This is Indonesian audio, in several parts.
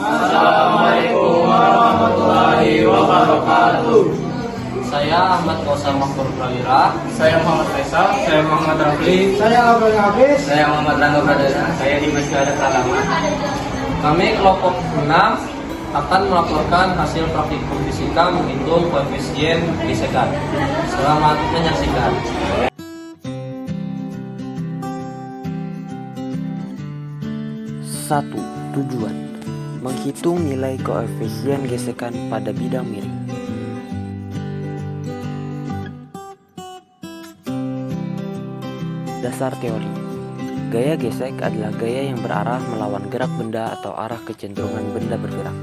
Assalamualaikum warahmatullahi wabarakatuh. Saya Ahmad Kausar Makmur Prawira. Saya Muhammad Faisal. Saya Muhammad Rafli. Saya Abdul Hafiz. Saya Muhammad Rangga Pradana. Saya Dimas Gada Pratama. Kami kelompok 6 akan melaporkan hasil praktikum fisika menghitung koefisien gesekan. Selamat menyaksikan. Satu, tujuan menghitung nilai koefisien gesekan pada bidang miring. Dasar teori. Gaya gesek adalah gaya yang berarah melawan gerak benda atau arah kecenderungan benda bergerak.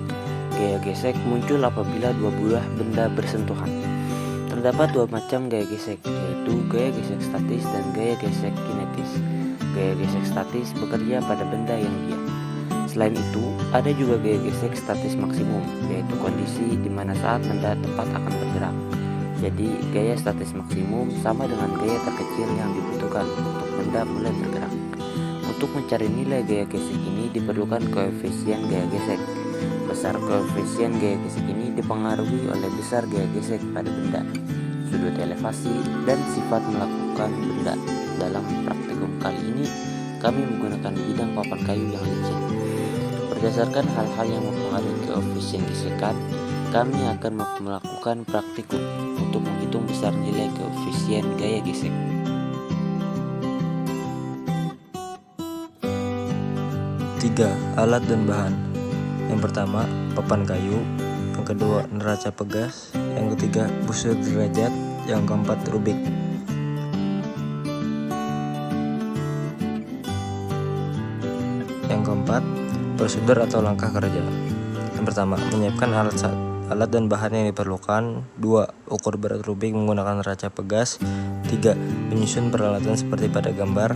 Gaya gesek muncul apabila dua buah benda bersentuhan. Terdapat dua macam gaya gesek, yaitu gaya gesek statis dan gaya gesek kinetis. Gaya gesek statis bekerja pada benda yang diam. Selain itu, ada juga gaya gesek statis maksimum, yaitu kondisi di mana saat benda tepat akan bergerak. Jadi, gaya statis maksimum sama dengan gaya terkecil yang dibutuhkan untuk benda mulai bergerak. Untuk mencari nilai gaya gesek ini diperlukan koefisien gaya gesek. Besar koefisien gaya gesek ini dipengaruhi oleh besar gaya gesek pada benda, sudut elevasi, dan sifat melakukan benda. Dalam praktikum kali ini, kami menggunakan bidang papan kayu yang licin. Berdasarkan hal-hal yang mempengaruhi koefisien gesekan, kami akan melakukan praktikum untuk menghitung besar nilai koefisien gaya gesek. Tiga, alat dan bahan. Yang pertama, papan kayu. Yang kedua, neraca pegas. Yang ketiga, busur derajat. Yang keempat, rubik. Yang keempat, prosedur atau langkah kerja. Yang pertama, menyiapkan alat dan bahan yang diperlukan. 2. Ukur berat rubik menggunakan neraca pegas. 3. Menyusun peralatan seperti pada gambar.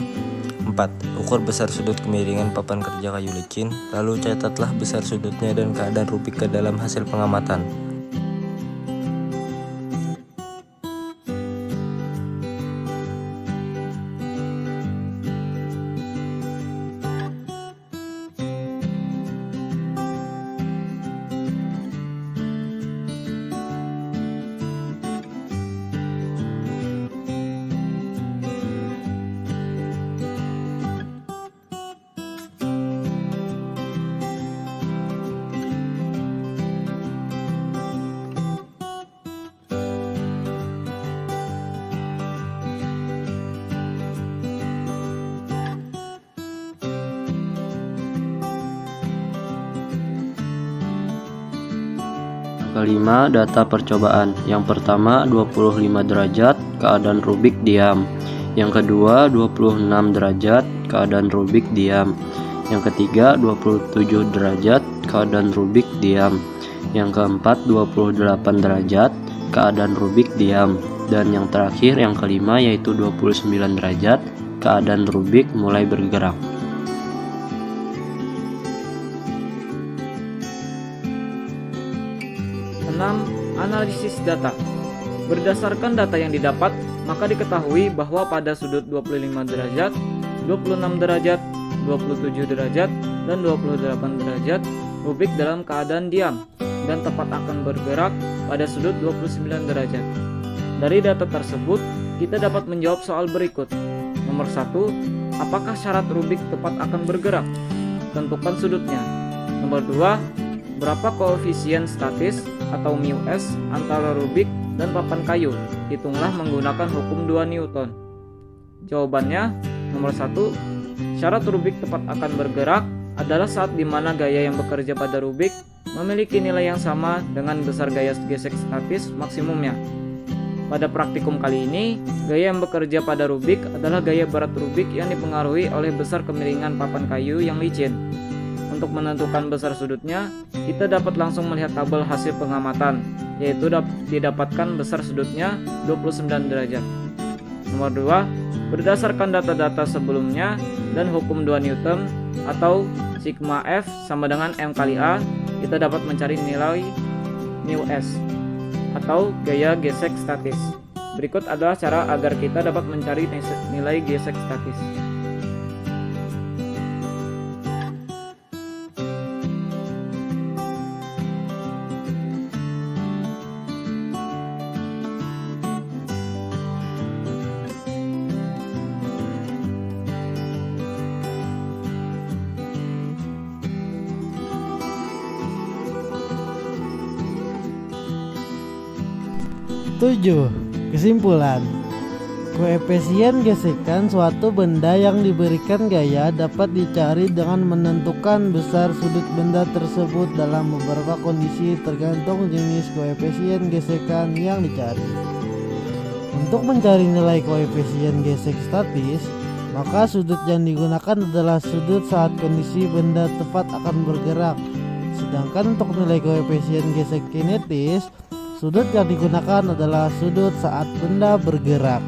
4. Ukur besar sudut kemiringan papan kerja kayu licin. Lalu catatlah besar sudutnya dan keadaan rubik ke dalam hasil pengamatan. Kelima, data percobaan. Yang pertama 25 derajat, keadaan rubik diam. Yang kedua 26 derajat, keadaan rubik diam. Yang ketiga 27 derajat, keadaan rubik diam. Yang keempat 28 derajat, keadaan rubik diam. Dan yang terakhir yang kelima yaitu 29 derajat, keadaan rubik mulai bergerak. Analisis data. Berdasarkan data yang didapat, maka diketahui bahwa pada sudut 25 derajat, 26 derajat, 27 derajat, dan 28 derajat, rubik dalam keadaan diam dan tepat akan bergerak pada sudut 29 derajat. Dari data tersebut, kita dapat menjawab soal berikut. Nomor 1, apakah syarat rubik tepat akan bergerak? Tentukan sudutnya. Nomor 2, berapa koefisien statis atau μs antara rubik dan papan kayu? Hitunglah menggunakan hukum 2 Newton. Jawabannya, nomor 1, syarat rubik tepat akan bergerak adalah saat di mana gaya yang bekerja pada rubik memiliki nilai yang sama dengan besar gaya gesek statis maksimumnya. Pada praktikum kali ini, gaya yang bekerja pada rubik adalah gaya berat rubik yang dipengaruhi oleh besar kemiringan papan kayu yang licin. Untuk menentukan besar sudutnya, kita dapat langsung melihat tabel hasil pengamatan, yaitu didapatkan besar sudutnya 29 derajat. Nomor 2, berdasarkan data-data sebelumnya dan hukum 2 Newton atau sigma F sama dengan M kali A, kita dapat mencari nilai μs atau gaya gesek statis. Berikut adalah cara agar kita dapat mencari nilai gesek statis. 7. Kesimpulan. Koefisien gesekan suatu benda yang diberikan gaya dapat dicari dengan menentukan besar sudut benda tersebut dalam beberapa kondisi tergantung jenis koefisien gesekan yang dicari. Untuk mencari nilai koefisien gesek statis, maka sudut yang digunakan adalah sudut saat kondisi benda tepat akan bergerak. Sedangkan untuk nilai koefisien gesek kinetis, sudut yang digunakan adalah sudut saat benda bergerak.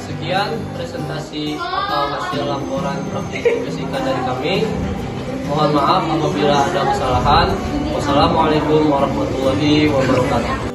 Sekian presentasi atau hasil laporan praktik fisika dari kami. Mohon maaf apabila ada kesalahan. Wassalamualaikum warahmatullahi wabarakatuh.